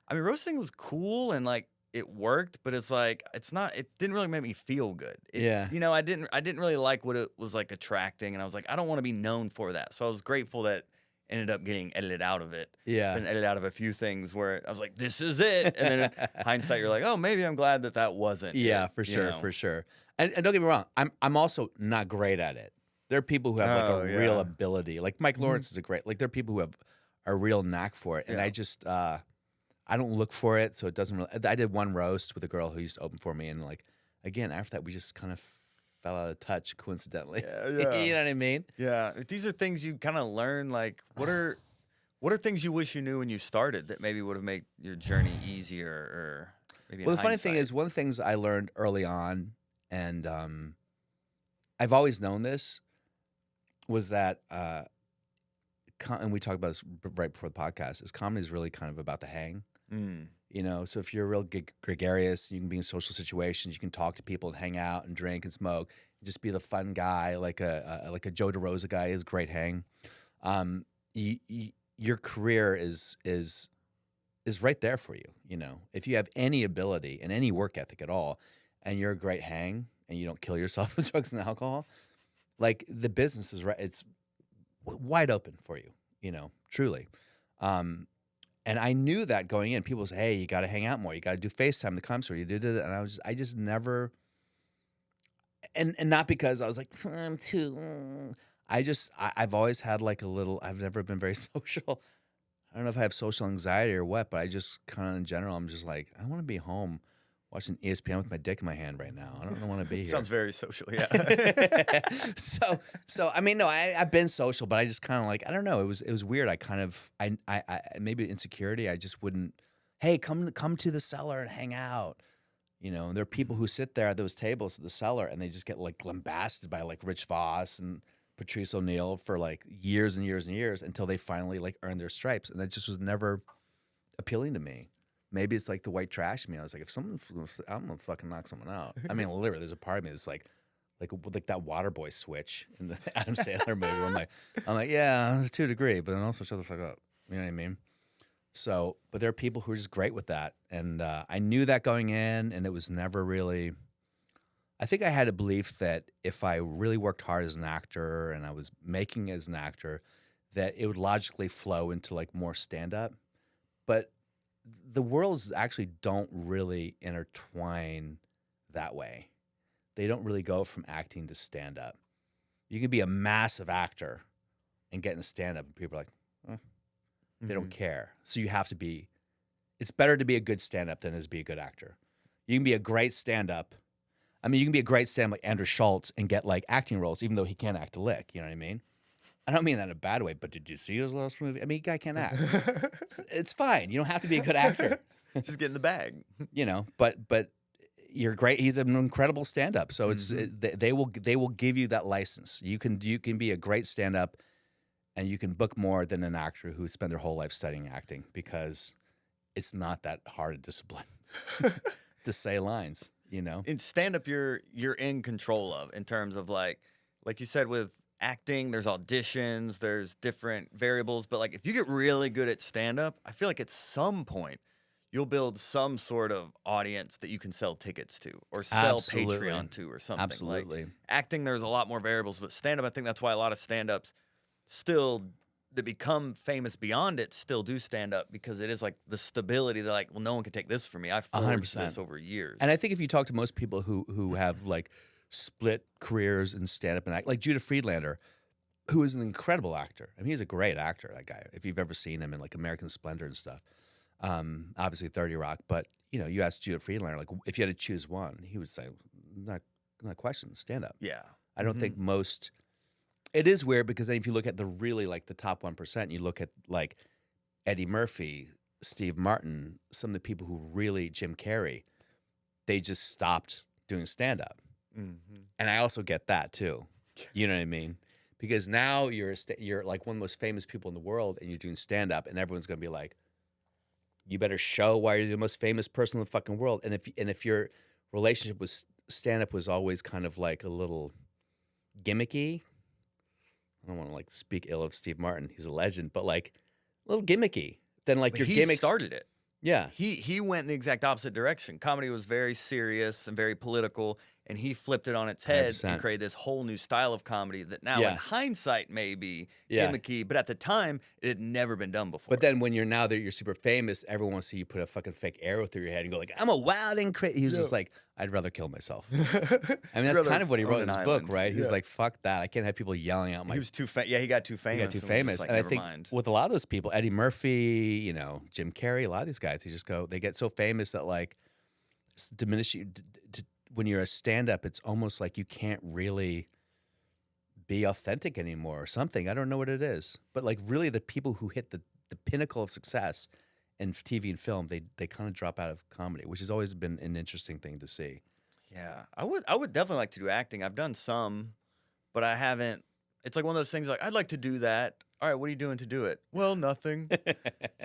I mean, roasting was cool and like it worked, but it's like it didn't really make me feel good. I didn't really like what it was like attracting, and I was like, I don't want to be known for that. So I was grateful that ended up getting edited out of it. Yeah. And edited out of a few things where I was like, this is it. And then in hindsight, you're like, oh, maybe I'm glad that wasn't. Yeah, it, for sure. And don't get me wrong, I'm also not great at it. There are people who have like a real ability. Like Mike Lawrence is there are people who have a real knack for it. And I just I don't look for it, so it doesn't really. I did one roast with a girl who used to open for me, and like again after that we just kind of fell out of touch coincidentally. Yeah. You know what I mean? Yeah. These are things you kind of learn. Like, what are things you wish you knew when you started that maybe would have made your journey easier, or maybe? Well, the funny thing is, one of the things I learned early on, and I've always known this, was that, and we talked about this right before the podcast, is comedy is really kind of about the hang. So if you're real gregarious, you can be in social situations, you can talk to people and hang out and drink and smoke, and just be the fun guy, like a Joe DeRosa guy is great hang. Your career is right there for you. If you have any ability and any work ethic at all, and you're a great hang, and you don't kill yourself with drugs and alcohol, like the business is right. It's wide open for you. Truly. And I knew that going in. People say, "Hey, you got to hang out more. You got to do FaceTime, the comedy store. You did it." And I just never. And not because I was like, I'm too. I've always had like a little. I've never been very social. I don't know if I have social anxiety or what, but I just kind of in general, I'm just like, I want to be home watching ESPN with my dick in my hand right now. I don't want to be here. Sounds very social, yeah. So I mean, no, I've been social, but I just kind of like, I don't know. It was weird. I kind of, I maybe insecurity. I just wouldn't. Hey, come to the cellar and hang out. There are people who sit there at those tables at the cellar and they just get like lambasted by like Rich Voss and Patrice O'Neill for like years and years and years until they finally like earned their stripes, and that just was never appealing to me. Maybe it's like the white trash in me. I was like, I'm gonna fucking knock someone out. I mean, literally, there's a part of me that's like that Waterboy switch in the Adam Sandler movie. Where I'm like, yeah, to a degree, but then also shut the fuck up. You know what I mean? So, but there are people who are just great with that, and I knew that going in, and it was never really. I think I had a belief that if I really worked hard as an actor and I was making as an actor, that it would logically flow into like more stand-up. But the worlds actually don't really intertwine that way. They don't really go from acting to stand-up. You can be a massive actor and get into stand-up, and people are like, they don't care. So you have to be, it's better to be a good stand-up than to be a good actor. You can be a great stand-up. I mean, you can be a great stand-up like Andrew Schultz and get like acting roles, even though he can't act a lick. You know what I mean? I don't mean that in a bad way, but did you see his last movie? I mean, guy can't act. It's fine. You don't have to be a good actor. Just get in the bag. But you're great. He's an incredible stand-up. So they will give you that license. You can be a great stand-up, and you can book more than an actor who spent their whole life studying acting, because it's not that hard a discipline to say lines. In stand-up, you're in control of, in terms of like you said with acting, there's auditions, there's different variables. But like if you get really good at stand up, I feel like at some point you'll build some sort of audience that you can sell tickets to or sell Absolutely. Patreon to or something. Absolutely. Like acting, there's a lot more variables, but stand up, I think that's why a lot of stand ups still that become famous beyond it still do stand up because it is like the stability. They're like, well, no one can take this from me. I've forged 100%. this over years. And I think if you talk to most people who have like split careers in stand up and act, like Judah Friedlander, who is an incredible actor. I mean, he's a great actor, that guy. If you've ever seen him in like American Splendor and stuff, obviously 30 Rock. But you know, you ask Judah Friedlander, like if you had to choose one, he would say, not question, stand up. Yeah. I don't think most. It is weird because then if you look at the really like the top 1%, you look at like Eddie Murphy, Steve Martin, some of the people who really, Jim Carrey, they just stopped doing stand up. And I also get that too. You know what I mean? Because now you're like one of the most famous people in the world and you're doing stand up and everyone's going to be like, you better show why you're the most famous person in the fucking world. And if your relationship with stand up was always kind of like a little gimmicky, I don't want to like speak ill of Steve Martin. He's a legend, but like a little gimmicky. Then like your gimmicks started it. Yeah. He went in the exact opposite direction. Comedy was very serious and very political, and he flipped it on its head 100%. and created this whole new style of comedy that now Yeah. in hindsight may be Yeah. gimmicky, but at the time it had never been done before. But then when you're super famous, everyone wants to see you put a fucking fake arrow through your head and go like, I'm a wild and crazy. He was just like, I'd rather kill myself. I mean, that's kind of what he wrote in his book, right? He was like, fuck that. I can't have people yelling out my. He was too he got too famous. He got too and was famous. just like, And I never think mind. with a lot of those people, Eddie Murphy, you know, Jim Carrey, a lot of these guys, they get so famous that like diminish you. When you're a stand-up, it's almost like you can't really be authentic anymore or something. I don't know what it is. But like really the people who hit the pinnacle of success in TV and film, they kind of drop out of comedy, which has always been an interesting thing to see. Yeah, I would definitely like to do acting. I've done some, but I haven't. It's like one of those things like, I'd like to do that. All right, what are you doing to do it? Well, nothing.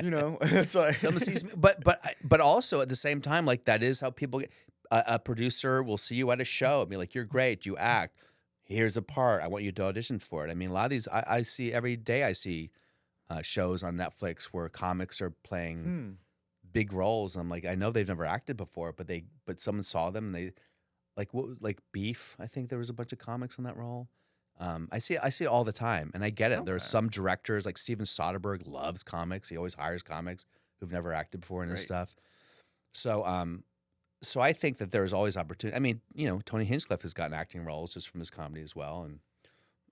You know, it's like Someone sees me, but also at the same time, like that is how people get. A producer will see you at a show and be like, "You're great, you act. Here's a part. I want you to audition for it." I mean, a lot of these I see every day. I see shows on Netflix where comics are playing big roles. I'm like, I know they've never acted before, but someone saw them and they like Beef. I think there was a bunch of comics on that role. I see it all the time, and I get it. Okay. There's some directors like Steven Soderbergh loves comics. He always hires comics who've never acted before and his stuff. So I think that there's always opportunity. I mean, you know, Tony Hinchcliffe has gotten acting roles just from his comedy as well, and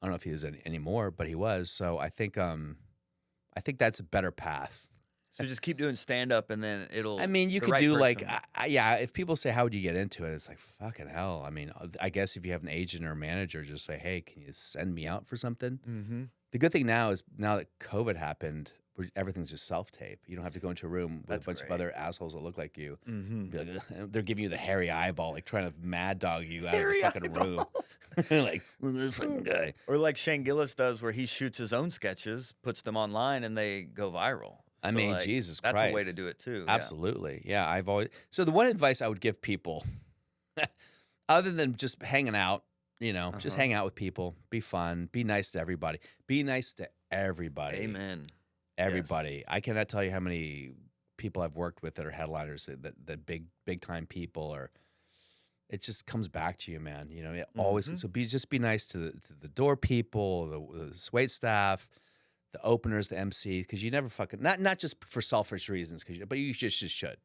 I don't know if he is anymore, but he was. So I think that's a better path. So just keep doing stand up, and then it'll. I mean, you the could right do person. like, yeah. If people say, "How would you get into it?" It's like fucking hell. I mean, I guess if you have an agent or a manager, just say, "Hey, can you send me out for something?" Mm-hmm. The good thing now is now that COVID happened, everything's just self-tape. You don't have to go into a room with That's a bunch of great. other assholes that look like you. Mm-hmm. Be like, "Ugh," they're giving you the hairy eyeball, like trying to mad dog you out Hairy of the fucking room. Like, look at this fucking guy. Or like Shane Gillis does, where he shoots his own sketches, puts them online, and they go viral. I So, mean, like, Jesus that's Christ. a way to do it too. yeah. Absolutely. Yeah, I've always. So the one advice I would give people, other than just hanging out, you know, just hang out with people, be fun, be nice to everybody. Be nice to everybody. Amen. Everybody. I cannot tell you how many people I've worked with that are headliners, that big time people, or it just comes back to you, man. You know, it always. So be nice to the door people, the wait staff, the openers, the MC, because you never fucking not just for selfish reasons, but you just should.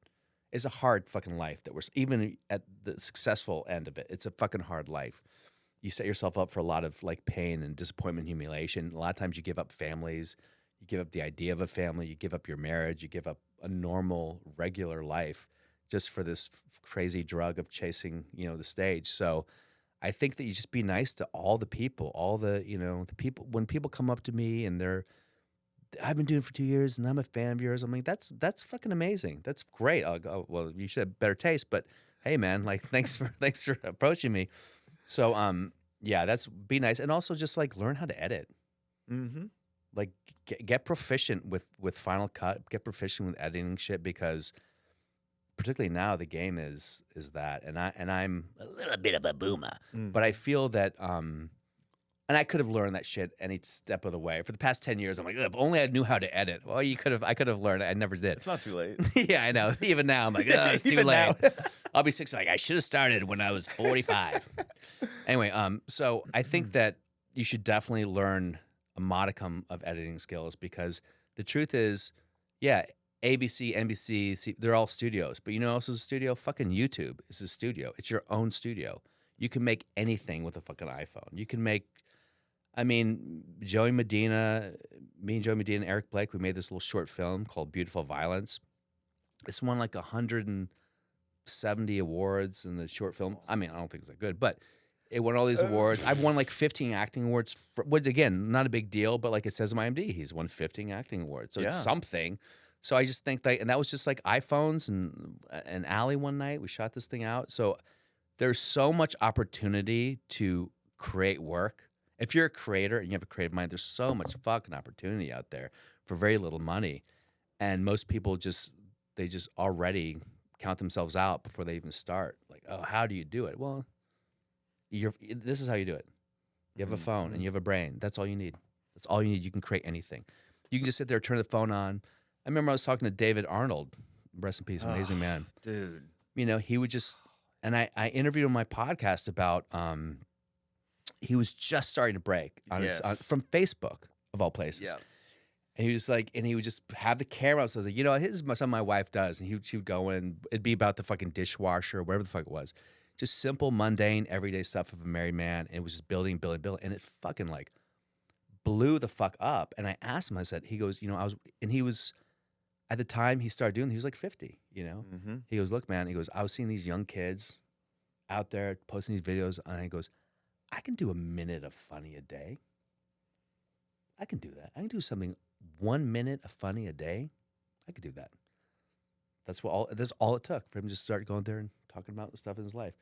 It's a hard fucking life that we're even at the successful end of it. It's a fucking hard life. You set yourself up for a lot of like pain and disappointment, humiliation. A lot of times you give up families. You give up the idea of a family. You give up your marriage. You give up a normal, regular life just for this crazy drug of chasing, you know, the stage. So I think that you just be nice to all the people, the people. When people come up to me and I've been doing it for 2 years and I'm a fan of yours. I'm like, that's fucking amazing. That's great. I'll go, well, you should have better taste, but hey, man, like, thanks for approaching me. So, yeah, be nice. And also just like learn how to edit. Mm-hmm. Like get proficient with Final Cut, get proficient with editing shit, because particularly now the game is that, and I'm a little bit of a boomer, but I feel that And I could have learned that shit any step of the way. For the past 10 years, I'm like, if only I knew how to edit. Well, I could have learned it. I never did. It's not too late. Yeah, I know. Even now, I'm like, oh, it's too Even late. now. I'll be 60. Like, I should have started when I was 45. Anyway, so I think that you should definitely learn a modicum of editing skills because the truth is, yeah, ABC, NBC, they're all studios. But you know who else is a studio? Fucking YouTube is a studio. It's your own studio. You can make anything with a fucking iPhone. You can make, I mean, Joey Medina, me and Joey Medina and Eric Blake, we made this little short film called Beautiful Violence. It's won like 170 awards in the short film. I mean, I don't think it's that good, but it won all these awards. I've won like 15 acting awards, which again, not a big deal, but like it says in my IMDb, he's won 15 acting awards. So it's something. So I just think that, and that was just like iPhones and an alley one night. We shot this thing out. So there's so much opportunity to create work. If you're a creator and you have a creative mind, there's so much fucking opportunity out there for very little money. And most people they just already count themselves out before they even start. Like, oh, how do you do it? Well, this is how you do it. You have a phone and you have a brain. That's all you need. That's all you need. You can create anything. You can just sit there, turn the phone on. I remember I was talking to David Arnold, rest in peace, amazing man. Dude. You know, he would just, and I interviewed him on my podcast about, he was just starting to break from Facebook, of all places. Yeah. And he was like, and he would just have the camera. So I was like, you know, this is something my wife does. And she would go in, it'd be about the fucking dishwasher or whatever the fuck it was. Just simple, mundane, everyday stuff of a married man. And it was just building. And it fucking like blew the fuck up. And I asked him, I said, he goes, you know, he was, at the time he started doing, he was like 50, you know? Mm-hmm. He goes, look, man, he goes, I was seeing these young kids out there posting these videos. And he goes, I can do a minute of funny a day. I can do that. I can do something 1 minute of funny a day. I could do that. That's all it took for him to just start going there and talking about the stuff in his life.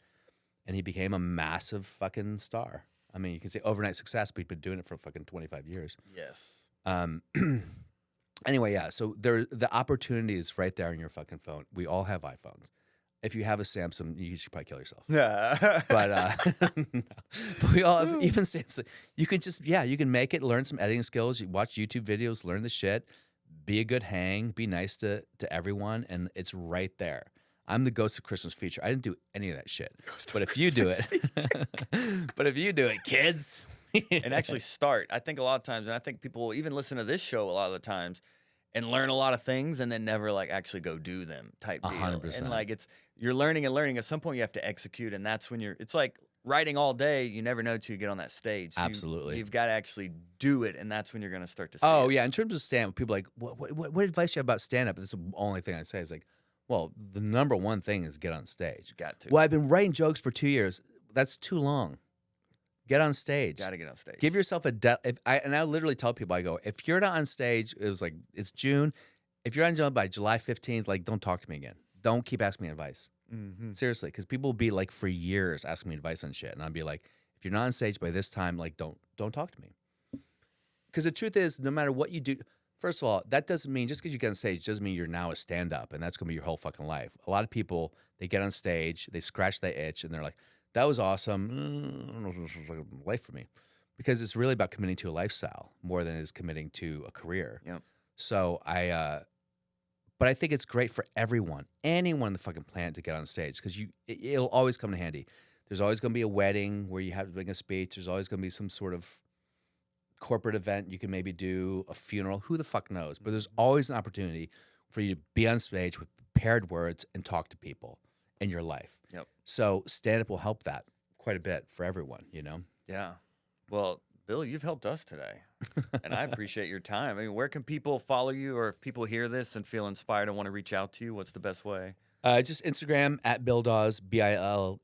And he became a massive fucking star. I mean, you can say overnight success, but he'd been doing it for fucking 25 years. Yes. Anyway, yeah. So the opportunity is right there on your fucking phone. We all have iPhones. If you have a Samsung, you should probably kill yourself. Yeah. But, no. But we all have, even Samsung. You can just, you can make it, learn some editing skills. You watch YouTube videos, learn the shit, be a good hang, be nice to everyone, and it's right there. I'm the Ghost of Christmas feature. I didn't do any of that shit. But if you do it, kids. And actually start. I think a lot of times, and I think people will even listen to this show a lot of the times and learn a lot of things and then never like actually go do them type deal. 100%. And like you're learning and learning. At some point you have to execute, and that's when it's like writing all day. You never know till you get on that stage. So Absolutely. You've got to actually do it, and that's when you're going to start to see Oh, it. yeah. In terms of stand-up, people are like, what advice do you have about stand-up? That's the only thing I say is like, well, the number one thing is get on stage. Got to. Well, I've been writing jokes for 2 years. That's too long. Get on stage. Got to get on stage. Give yourself I literally tell people, I go, if you're not on stage, it's June. If you're on by July 15th, like, don't talk to me again. Don't keep asking me advice. Mm-hmm. Seriously, because people will be like for years asking me advice on shit, and I'll be like, if you're not on stage by this time, like, don't talk to me. Because the truth is, no matter what you do, first of all, that doesn't mean just because you get on stage doesn't mean you're now a stand-up, and that's gonna be your whole fucking life. A lot of people, they get on stage, they scratch that itch, and they're like, that was awesome. I don't know if this was like a life for me, because it's really about committing to a lifestyle more than it is committing to a career. Yep. So but I think it's great for anyone on the fucking planet to get on stage, because it'll always come in handy. There's always going to be a wedding where you have to make a speech. There's always going to be some sort of corporate event you can maybe do, a funeral. Who the fuck knows? But there's always an opportunity for you to be on stage with prepared words and talk to people in your life. Yep. So stand-up will help that quite a bit for everyone, you know? Yeah. Well, Bill, you've helped us today, and I appreciate your time. I mean, where can people follow you, or if people hear this and feel inspired and want to reach out to you, what's the best way? Just Instagram at Bill Dawes, BILLDAWES.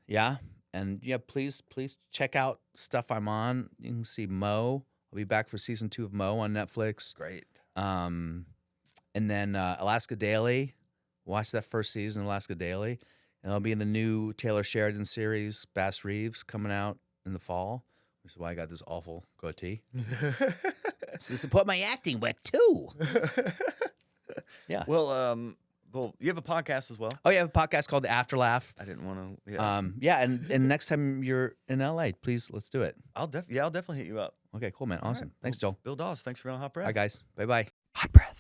Yeah. And yeah, please check out stuff I'm on. You can see Mo. I'll be back for season 2 of Mo on Netflix. Great. And then Alaska Daily. Watch that first season of Alaska Daily. And I'll be in the new Taylor Sheridan series, Bass Reeves, coming out in the fall, which is why I got this awful goatee. So support my acting work too. Yeah. Well, Well, you have a podcast as well. Oh, you have a podcast called The After Laugh. I didn't want to. Yeah, and next time you're in LA, please let's do it. I'll definitely hit you up. Okay, cool, man. Awesome. Right. Thanks, Well, Joel. Bill Dawes, thanks for being on Hot Breath. All right, guys. Bye bye. Hot breath.